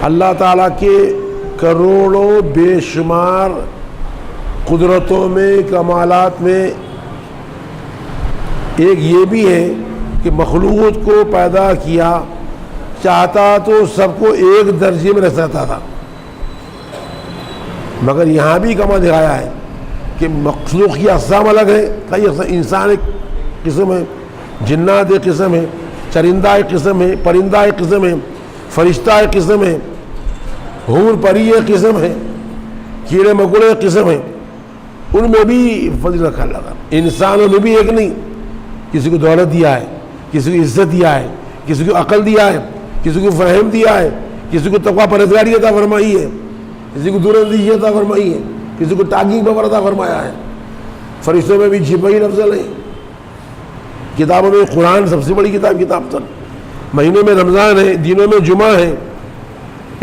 اللہ تعالیٰ کے کروڑوں بے شمار قدرتوں میں، کمالات میں ایک یہ بھی ہے کہ مخلوق کو پیدا کیا، چاہتا تو سب کو ایک درجے میں رکھ سکتا تھا، مگر یہاں بھی کما دکھایا ہے کہ مخلوق کی اقسام الگ ہے. کئی انسان ایک قسم ہے، جنات ایک قسم ہے، چرندہ ایک قسم ہے، پرندہ ایک قسم ہے، فرشتہ ایک قسم ہے، حور پری ایک قسم ہے، کیڑے مکوڑے ایک قسم ہے. ان میں بھی فضل رکھا لگا. انسانوں میں بھی ایک نہیں، کسی کو دولت دیا ہے، کسی کو عزت دیا ہے، کسی کو عقل دیا ہے، کسی کو فہم دیا ہے، کسی کو تقویٰ پرہیزگاری عطا فرمائی ہے، کسی کو دوراندیشی عطا فرمائی ہے، کسی کو ٹاگنگ پاور عطا فرمایا ہے. فرشتوں میں بھی جبرائیل افضل ہے. کتابوں میں قرآن سب سے بڑی کتاب تک، مہینوں میں رمضان ہے، دنوں میں جمعہ ہے.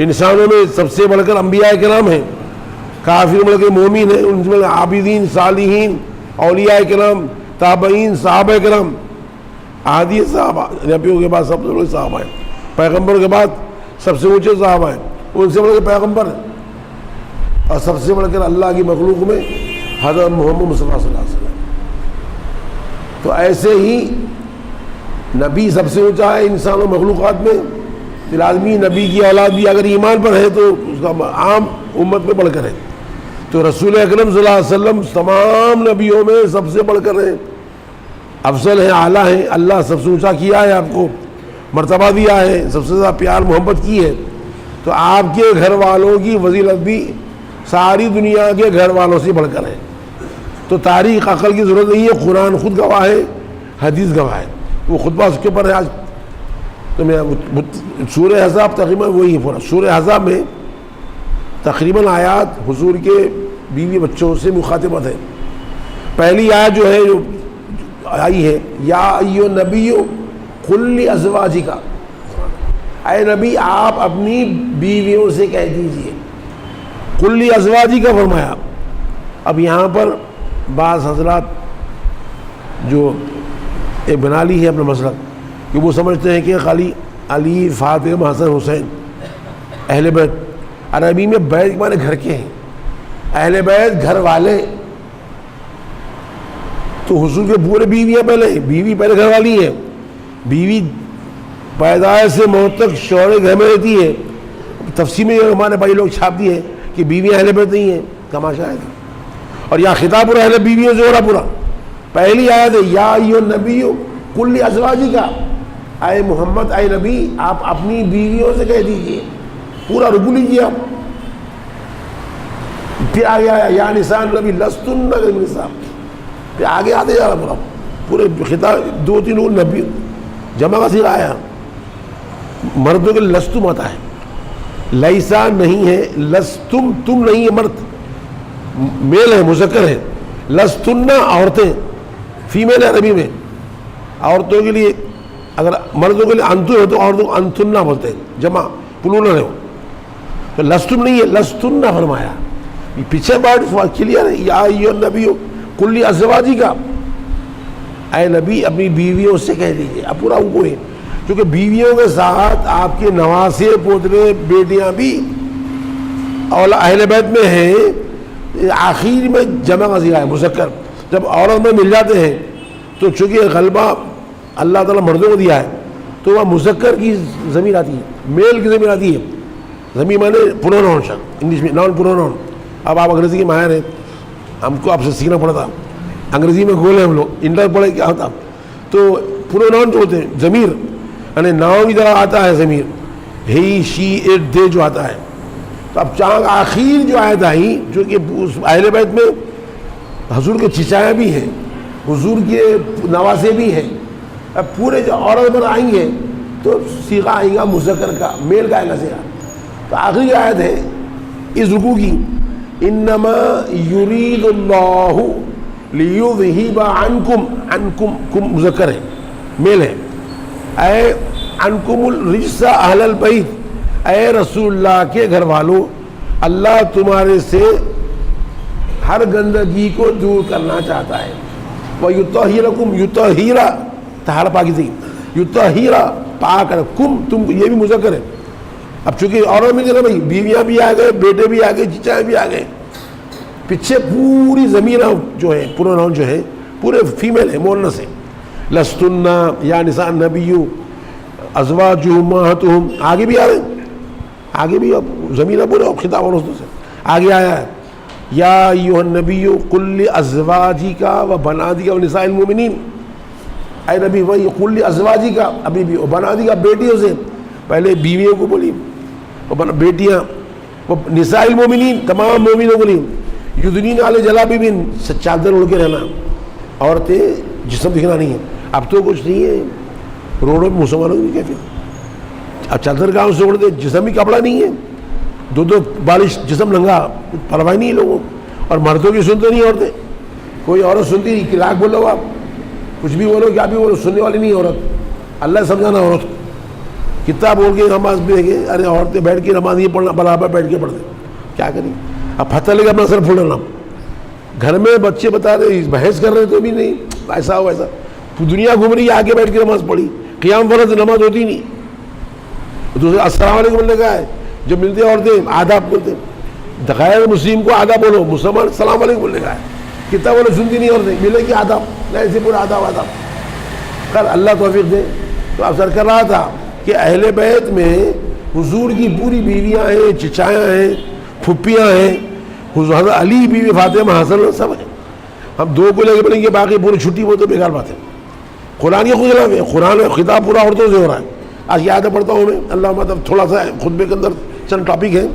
انسانوں میں سب سے بڑھ کر انبیاء کرام ہیں، کافر بڑھ کے مومن ہیں، ان میں عابدین، صالحین، اولیاء کرام، تابعین، صحابہ کرام، عادی صحابہ، نبیوں کے بعد سب سے بڑے صحابہ ہیں، پیغمبر کے بعد سب سے اونچے صحابہ ہیں، ان سے بڑھ کے پیغمبر ہیں، اور سب سے بڑھ کر اللہ کی مخلوق میں حضرت محمد مصطفیٰ صلی اللہ علیہ وسلم. تو ایسے ہی نبی سب سے اونچا ہے انسانوں مخلوقات میں. لازمی نبی کی اولاد بھی اگر ایمان پر ہے تو اس کا عام امت میں بڑھ کر ہے. تو رسول اکرم صلی اللہ علیہ وسلم تمام نبیوں میں سب سے بڑھ کر ہیں، افضل ہیں، اعلیٰ ہیں. اللہ سب سے اونچا کیا ہے، آپ کو مرتبہ دیا ہے، سب سے زیادہ پیار محبت کی ہے. تو آپ کے گھر والوں کی فضیلت بھی ساری دنیا کے گھر والوں سے بڑھ کر ہے. تو تاریخ عقل کی ضرورت نہیں ہے، قرآن خود گواہ ہے، حدیث گواہ ہے. وہ خطبہ اس کے اوپر ہے. آج تو میں سورہ احزاب تقریباً وہی ہے پورا. سورہ احزاب میں تقریباً آیات حضور کے بیوی بچوں سے مخاطبت ہے. پہلی آیت جو ہے جو آئی ہے، یا ایھا النبی قل لازواجک، اے نبی آپ اپنی بیویوں سے کہہ دیجئے. قل لازواجک فرمایا. اب یہاں پر بعض حضرات جو ایک بنا لی ہے اپنا مسلک کہ وہ سمجھتے ہیں کہ خالی علی، فاطمہ، حسن، حسین اہل بیت. عربی میں بیت کے معنی گھر کے ہیں، اہل بیت گھر والے. تو حضور کے پورے بیویاں پہلے، بیوی پہلے گھر والی ہے. بیوی پیدائش سے موت تک شوہر گھر میں رہتی ہے. تفسیر میں ہمارے بھائی لوگ چھاپ دیے کہ بیویاں اہل بیت نہیں ہیں، تماشا ہے. اور یہاں خطاب پورا اہل بیویوں سے ہو رہا پورا. پہلی آیت ہے یا ایھا النبی قل لازواجک، اے محمد، اے نبی آپ اپنی بیویوں سے کہہ دیجئے. پورا رکو لیجیے آپ. پھر آگے آیا یا نساء النبی لستن کالنساء. پھر آگے آتے جا رہا پورے خطاب. دو تین نبی جمع کا صیغہ آیا. مردوں کے لستم آتا ہے، لیسا نہیں ہے، لستم تم نہیں ہے، مرد میل ہے، مذکر ہے. لستن عورتیں، فیمیل ہے عربی میں. عورتوں کے لیے اگر مردوں کے لیے انتو ہے تو عورتوں کو انتنا بولتے ہیں، جمع پلورل ہے. تو لستم نہیں ہے، لستن فرمایا. پیچھے بات کلیئر ہے. یا ایھا النبی قل لازواجک، اے نبی اپنی بیویوں سے کہہ دیجیے. اب پورا وہ ہے کیونکہ بیویوں کے ساتھ آپ کے نواسے، پوترے، بیٹیاں بھی اہل بیت میں ہیں. آخر میں جمع کا صیغہ ہے، مذکر. جب عورت میں مل جاتے ہیں تو چونکہ غلبہ اللہ تعالیٰ مردوں کو دیا ہے تو وہ مذکر کی ضمیر آتی ہے، میل کی ضمیر آتی ہے. ضمیر مانے پروناؤن شخص، انگلش میں ناؤن پروناؤن. اب آپ انگریزی کے ماہر ہیں، ہم کو آپ سے سیکھنا پڑا تھا. انگریزی میں گول ہیں ہم لوگ، انٹر پڑھے کیا ہوتا. تو پروناؤن جو ہوتے ہیں ضمیر، یعنی ناؤن کی طرح آتا ہے ضمیر، ہی، شی، اٹ، دے جو آتا ہے. تو اب چاند آخر جو آیت آئی جو کہ اہل بیت میں حضور کے چچائیں بھی ہیں، حضور کے نواسے بھی ہیں. اب پورے جو عورت پر آئیں گے تو صیغہ آئے گا مذکر کا، میل کا آئے گا صیغہ. تو آخری آیت ہے اس رکوع کی، انما یرید اللہ لیذہب عنکم، عنکم کم مذکر ہے، میل ہے. اے عنکم الرجس اہل البیت، اے رسول اللہ کے گھر والوں، اللہ تمہارے سے ہر گندگی کو دور کرنا چاہتا ہے. وَيُطَهِّرَكُمْ، یطہیر طہارت پاکیزگی، یطہیر پاک رکم، تم یہ بھی مذکر ہے. اب چونکہ اور مل گیا بھائی، بیویاں بھی آ گئے، بیٹے بھی آ گئے، چچائیں بھی آ گئے، پیچھے پوری زمین جو ہے پروناؤن جو ہے پورے فیمیل ہے، مونس ہے. لستن یا نساء النبی ازواجہ امہاتہم، آگے بھی آ رہے ہیں، آگے بھی اب زمین پورے خطاب اور سے آگے آیا ہے. یا ایھا النبی قل لازواجک و بناتک و نساء المؤمنین، اے نبی وہی قل لازواجک، ابھی بھی بناتک بیٹیوں سے، پہلے بیویوں کو بولی، بیٹیاں، نساء المؤمنین تمام مومنوں کو لی، یدنین علی جلابیبہن، چادر اڑ کے رہنا، عورتیں جسم دکھنا نہیں ہے. اب تو کچھ نہیں ہے، روڈوں پہ مسلمانوں کی کہتے ہیں اب چادر گاؤں سے اڑ دے، جسم ہی کپڑا نہیں ہے، دو بالش جسم ننگا، پرواہ نہیں ہے لوگوں. اور مردوں کی سنتے نہیں عورتیں، کوئی عورت سنتی نہیں، کہ لاکھ بولو آپ، کچھ بھی بولو کیا بھی بولو، سننے والی نہیں عورت. اللہ سمجھانا عورت کو، کتنا بول کے نماز بھی ہے، ارے عورتیں بیٹھ کے نماز نہیں پڑھنا، برابر بیٹھ کے پڑھتے، کیا کریں. اب پتہ لے کے اپنا سر پھوڑنا، گھر میں بچے بتا رہے بحث کر رہے تو بھی نہیں، ایسا ہو ایسا، دنیا گھوم رہی ہے، آگے بیٹھ کے نماز پڑھی، قیام فرض نماز ہوتی نہیں. دوسرے السلام علیکم بولنے کا ہے، جب ملتے عورتیں آداب بولتے، غیر مسلم کو آداب بولو، مسلمان السلام علیکم بولنے کا ہے، کتنا بولو سنتی نہیں عورتیں، ملے کہ آداب، ایسے پورا آداب. کل اللہ توفیق دے. تو افسر کر رہا تھا کہ اہل بیت میں حضور کی پوری بیویاں ہیں، چچایاں ہیں، پھپھیاں ہیں، حضرت علی بیوی فاطمہ حسن سب ہیں. ہم دو کو لے کے پڑھیں گے، باقی پوری چھٹی وہ تو بیکار بات ہے. قرآن کے خلاف ہے، قرآن میں خطاب پورا عورتوں سے ہو رہا ہے. آج یاد پڑھتا ہوں میں، اللہ مطلب تھوڑا سا خطبے کے اندر چند ٹاپک ہیں.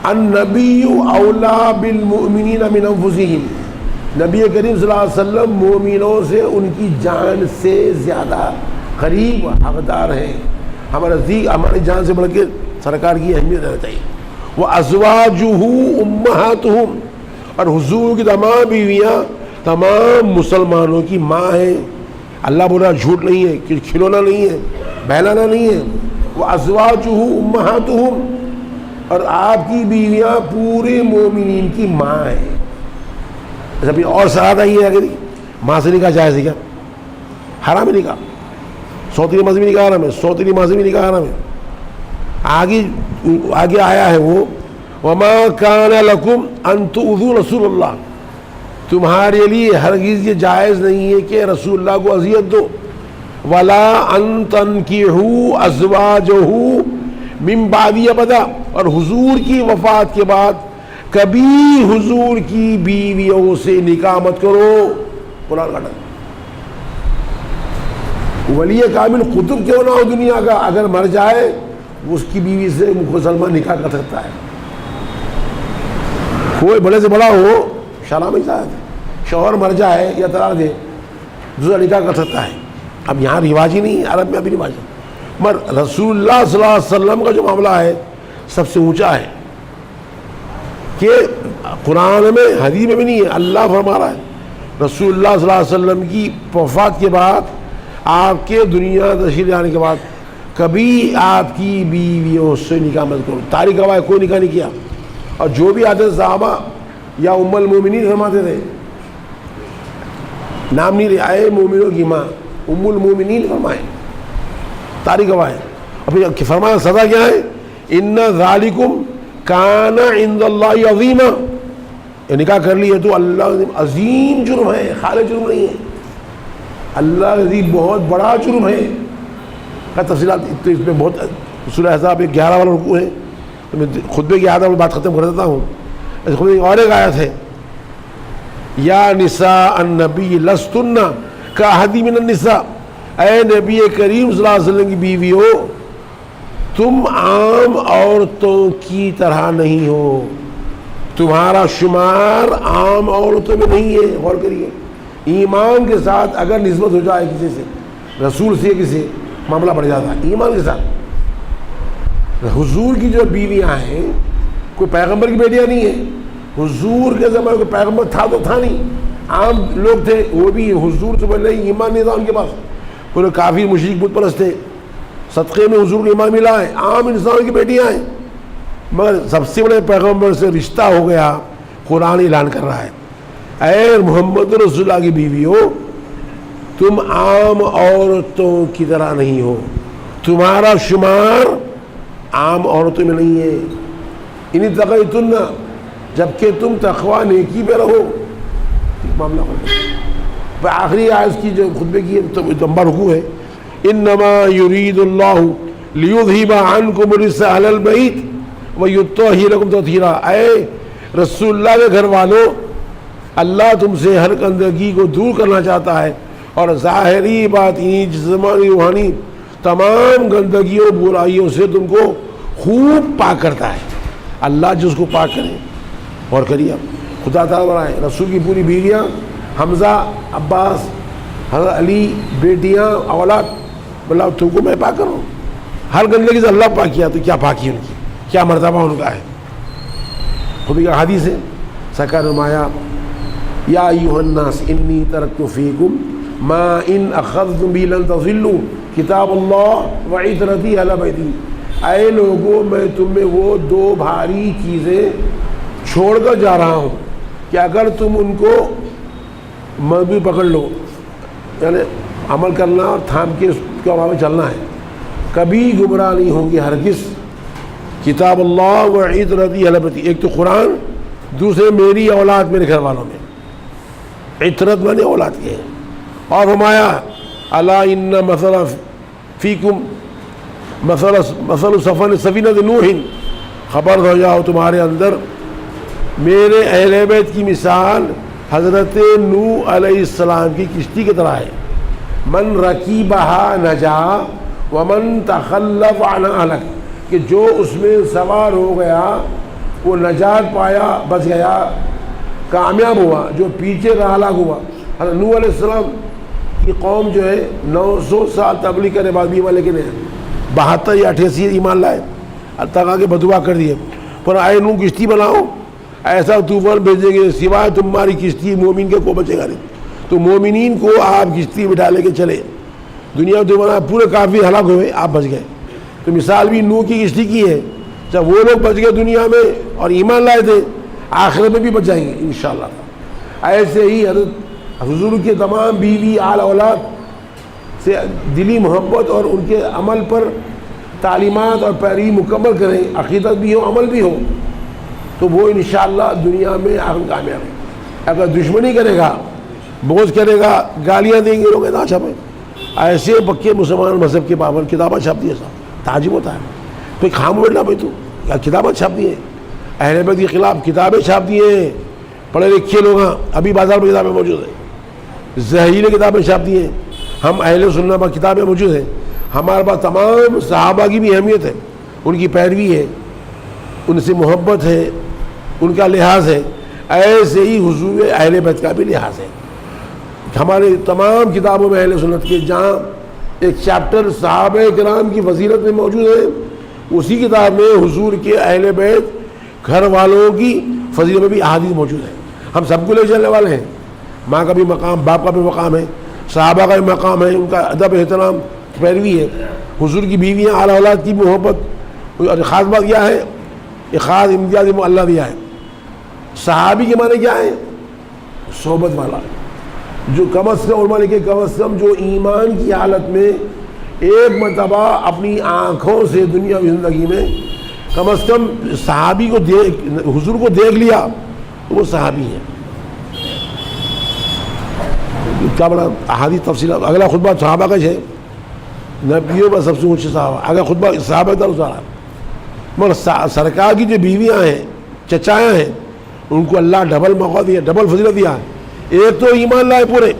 النبی اولا بالمؤمنین من انفسہم، نبی کریم صلی اللہ علیہ وسلم مومنوں سے ان کی جان سے زیادہ قریب حقدار ہیں. ہماری جان سے بڑھ کے سرکار کی اہمیت رہنا چاہیے. وازواجہ امہاتہم، اور حضور کی تمام بیویاں تمام مسلمانوں کی ماں ہیں. اللہ بولا جھوٹ نہیں ہے، کہ کھلونا نہیں ہے، بہلانا نہیں ہے. وازواجہ امہاتہم، اور آپ کی بیویاں پورے مومنین کی ماں ہیں. جب اور سرات آئی ہے اگر ماں سے نکاح جائز ہے کیا؟ حرام ہے نکاح، سوتری مذہبی نکاح حرام ہے، سوتری مذہبی نکاح حرام ہے. آگے آیا ہے وہ وما کان لکم ان تؤذوا رسول اللہ، تمہارے لیے ہرگز یہ جائز نہیں ہے کہ رسول اللہ کو اذیت دو. ولا ان تنکحوا ازواجہ من بعد ابدا، اور حضور کی وفات کے بعد کبھی حضور کی بیویوں سے نکاح مت کرو. قرآن کا ولی کامل قطب کیوں نہ ہو دنیا کا، اگر مر جائے اس کی بیوی سے مسلمان نکاح کر سکتا ہے. کوئی بڑے سے بڑا ہو، شرم ہی صاحب، شوہر مر جائے یا طلاق دے، دوسرا نکاح کر سکتا ہے. اب یہاں رواج ہی نہیں، عرب میں ابھی رواج ہے. مگر رسول اللہ صلی اللہ علیہ وسلم کا جو معاملہ ہے سب سے اونچا ہے، کہ قرآن میں حدیث میں بھی نہیں ہے، اللہ فرما رہا ہے رسول اللہ صلی اللہ علیہ وسلم کی وفات کے بعد، آپ کے دنیا تشریف لانے کے بعد کبھی آپ کی بیویوں سے نکاح مت کرو. تاریخ گواہ ہے کوئی نکاح نہیں کیا. اور جو بھی آتے صحابہ یا ام المومنین فرماتے تھے، نام نہیں لے آئے، مومنوں کی ماں ام المومنین فرمائے، تاریخ گواہ ہے. اور پھر فرمایا سزا کیا ہے؟ ان ذالکم کان عند اللہ عظیما، نکاح کر لی ہے تو اللہ عظیم جرم ہے، خالی جرم نہیں ہے، اللہ عظیم بہت بڑا جرم ہے. کا تفصیلات تو اس میں بہت، سورہ احزاب 11 والا رکوع ہے، تو میں خطبے کی عادت بات ختم کر دیتا ہوں. خطبے کی اور ایک آیت ہے، یا نساء النبی لستن کاحد من النساء، اے نبی کریم صلی اللہ علیہ وسلم کی بیویوں تم عام عورتوں کی طرح نہیں ہو، تمہارا شمار عام عورتوں میں نہیں ہے. غور کریے، ایمان کے ساتھ اگر نسبت ہو جائے کسی سے، رسول سے کسی، معاملہ بڑھ جاتا ہے. ایمان کے ساتھ حضور کی جو بیویاں ہیں، کوئی پیغمبر کی بیٹیاں نہیں ہیں. حضور کے زمانے کو پیغمبر تھا تو تھا نہیں، عام لوگ تھے، وہ بھی حضور سے پہلے ایمان نہیں تھا ان کے پاس. پورے کافی مشرک بت پرست تھے، صدقے میں حضور کو ایمان ملا ہے، عام انسان کی بیٹیاں ہیں. مگر سب سے بڑے پیغمبر سے رشتہ ہو گیا. قرآن اعلان کر رہا ہے، اے محمد رسول اللہ کی بیویوں تم عام عورتوں کی طرح نہیں ہو، تمہارا شمار عام عورتوں میں نہیں ہے. ان اتقیتن، جبکہ تم تقوی نیکی پہ رہو. معاملہ آخری آیت کی جو خطبے کی لمبا رکوع ہے. انما یرید اللہ لیذہب عنکم الرجس اہل البیت ویطہرکم تطہیرا. اے رسول اللہ کے گھر والوں، اللہ تم سے ہر گندگی کو دور کرنا چاہتا ہے اور ظاہری باطنی جسمانی روحانی تمام گندگیوں برائیوں سے تم کو خوب پاک کرتا ہے. اللہ جس کو پاک کرے. اور کریے خدا تعالیٰ بنائے رسول کی پوری بیویاں، حمزہ، عباس، حضرت علی، بیٹیاں، اولاد، اللہ تم کو میں پاک کروں. ہر گندگی سے اللہ پاک کیا تو کیا پاکی ان کی، کیا مرتبہ ان کا ہے. خود کا حدیث ہے سرکار نمایا یا ایھا الناس انی ترکت فیکم ما ان اخذتم به لن تضلوا کتاب اللہ وعترتی اہل بیتی. اے لوگوں، میں تم میں وہ دو بھاری چیزیں چھوڑ کر جا رہا ہوں کہ اگر تم ان کو مضبوطی پکڑ لو، یعنی عمل کرنا اور تھام کے اس کے علاوہ چلنا ہے، کبھی گمراہ نہیں ہوں گے ہرگز. کتاب اللہ و عترتی اہل بیتی، ایک تو قرآن، دوسرے میری اولاد میرے گھر والوں میں. عترت میں نے اولاد کے. اور فرمایا الا ان مثل فیکم مثل سفینۃ نوح، خبر ہو جاؤ تمہارے اندر میرے اہل بیت کی مثال حضرت نوح علیہ السلام کی کشتی کی طرح ہے. من رکیبہا نجا ومن تخلف عنہا ہلک، کہ جو اس میں سوار ہو گیا وہ نجات پایا، بچ گیا، کامیاب ہوا. جو پیچھے رہا ہلاک ہوا. حضرت نوح علیہ السلام کی قوم جو ہے 900 سال تبلیغ کرنے بعد بھی ایمان لے کے نہیں، 72 یا 88 ایمان لائے، اللہ کے بدعا کر دیے. پر آئے نوح کشتی بناؤ، ایسا طوفان بھیجیں گے سوائے تمہاری کشتی مومن کے کو بچے گا نہیں. تو مومنین کو آپ کشتی بٹھا لے کے چلے. دنیا میں پورے کافی ہلاک ہوئے، آپ بچ گئے. تو مثال بھی نوح کی کشتی کی ہے. جب وہ لوگ بچ گئے دنیا میں اور ایمان لائے تھے، آخرت میں بھی بچ جائیں گے انشاءاللہ. ایسے ہی حضرت حضور کے تمام بیوی آل اولاد سے دلی محبت اور ان کے عمل پر تعلیمات اور پیروی مکمل کریں، عقیدت بھی ہو، عمل بھی ہو، تو وہ انشاءاللہ دنیا میں آخر کامیاب ہے. اگر دشمنی کرے گا، بغض کرے گا، گالیاں دیں گے لوگ، نہ چھپیں. ایسے پکے مسلمان مذہب کے پابند کتابیں چھاپ دیے، صاحب تعجب ہوتا ہے. تو خام بیٹھنا بھائی، تو کیا کتابیں چھاپ دی ہیں، اہل بیت کے خلاف کتابیں چھاپ دی ہیں. پڑھے لکھے لوگ ہیں، ابھی بازار میں کتابیں موجود ہیں، زہریلے کتابیں چھاپ دی ہیں. ہم اہل سنت پر کتابیں موجود ہیں. ہمارے پاس تمام صحابہ کی بھی اہمیت ہے، ان کی پیروی ہے، ان سے محبت ہے، ان کا لحاظ ہے. ایسے ہی حضور اہل بیت کا بھی لحاظ ہے. ہمارے تمام کتابوں میں اہل سنت کے جہاں ایک چیپٹر صحابہ کرام کی فضیلت میں موجود ہے، اسی کتاب میں حضور کے اہل بیت گھر والوں کی فضیلت میں بھی احادیث موجود ہے. ہم سب کو لے چلنے والے ہیں. ماں کا بھی مقام، باپ کا بھی مقام ہے، صحابہ کا بھی مقام ہے، ان کا ادب احترام پیروی ہے. حضور کی بیویاں اعلیٰ اولاد کی محبت. اور خاص بات کیا ہے، یہ خاص امتیاز اللہ دیا ہے. صحابی کے معنی کیا ہے؟ صحبت والا، جو کم از کم علماء لکھے کم از کم جو ایمان کی حالت میں ایک مرتبہ اپنی آنکھوں سے دنیا کی زندگی میں کم از کم صحابی کو حضور کو دیکھ لیا تو وہ صحابی ہے. کیا بڑا احادیث تفصیل. اگلا خطبہ صحابہ کا ہے، نبیوں پر سب سے اونچے صحابہ. اگر خطبہ صحابہ کا رسالہ، مگر سرکار کی جو بیویاں ہیں، چچایاں ہیں، ان کو اللہ ڈبل موقع دیا، ڈبل فضیلت دیا ہے. ایک تو ایمان لائے پورے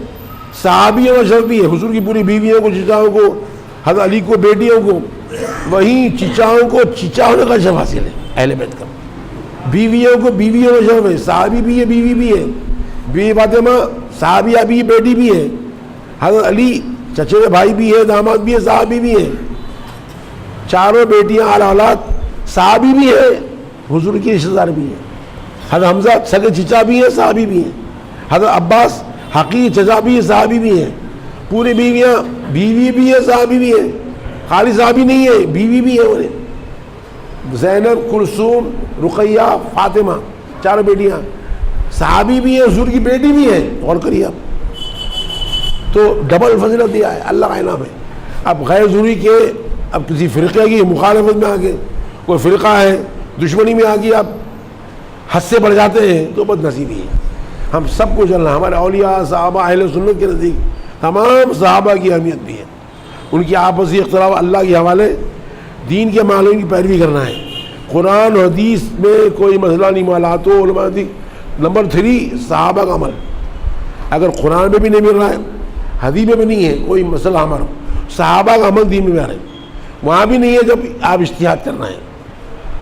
صحابیوں کا شرف بھی ہے، حضور کی پوری بیویوں کو، چچاؤں کو، حضرت علی کو، بیٹیوں کو. وہیں چچاؤں کو چچا ہونے کا شرف حاصل ہے اہل بیت کا. بیویوں کو بیویوں کا شرف ہے، صحابی بھی ہے، بیوی بھی ہے. بیوی فاطمہ صحابیہ بھی، بیٹی بھی ہے. حضرت علی چچے بھائی بھی ہے، داماد بھی ہے، صحابی بھی ہے. چاروں بیٹیاں اعلیٰ اولاد صحابی بھی ہے، حضور کی رشتہ دار بھی ہے. حضرت حمزہ سگے چچا بھی ہے، صحابی بھی ہے. حضرت عباس حقیقی چچا بھی ہے، صحابی بھی ہے. پوری بیویاں، بیوی بھی ہے، صحابی بھی ہے. خالی صحابی نہیں ہے، بیوی بھی ہے. زینب، کلثوم، رقیہ، فاطمہ، چاروں بیٹیاں صحابی بھی ہے، حضور کی بیٹی بھی ہے. غور کریے آپ، تو ڈبل فضیلت دیا ہے اللہ کا انعام ہے. اب غیر ضروری کہ اب کسی فرقے کی مخالفت میں آ کے کوئی فرقہ ہے دشمنی میں آ گیا آپ حد سے بڑھ جاتے ہیں تو بد نصیبی ہے. ہم سب کو چلنا, ہمارے اولیاء صحابہ اہل سنت کے نزدیک تمام صحابہ کی اہمیت بھی ہے, ان کی آپسی اختلاف اللہ کے حوالے, دین کے معلوم کی پیروی کرنا ہے. قرآن و حدیث میں کوئی مسئلہ نہیں معلومات ہو علماء دی. نمبر 3 صحابہ کا عمل. اگر قرآن میں بھی نہیں مل رہا ہے, حدیث میں بھی نہیں ہے کوئی مسئلہ ہمارا, صحابہ کا عمل دین میں آ رہا ہے, وہاں بھی نہیں ہے جب آپ اجتہاد کرنا ہے.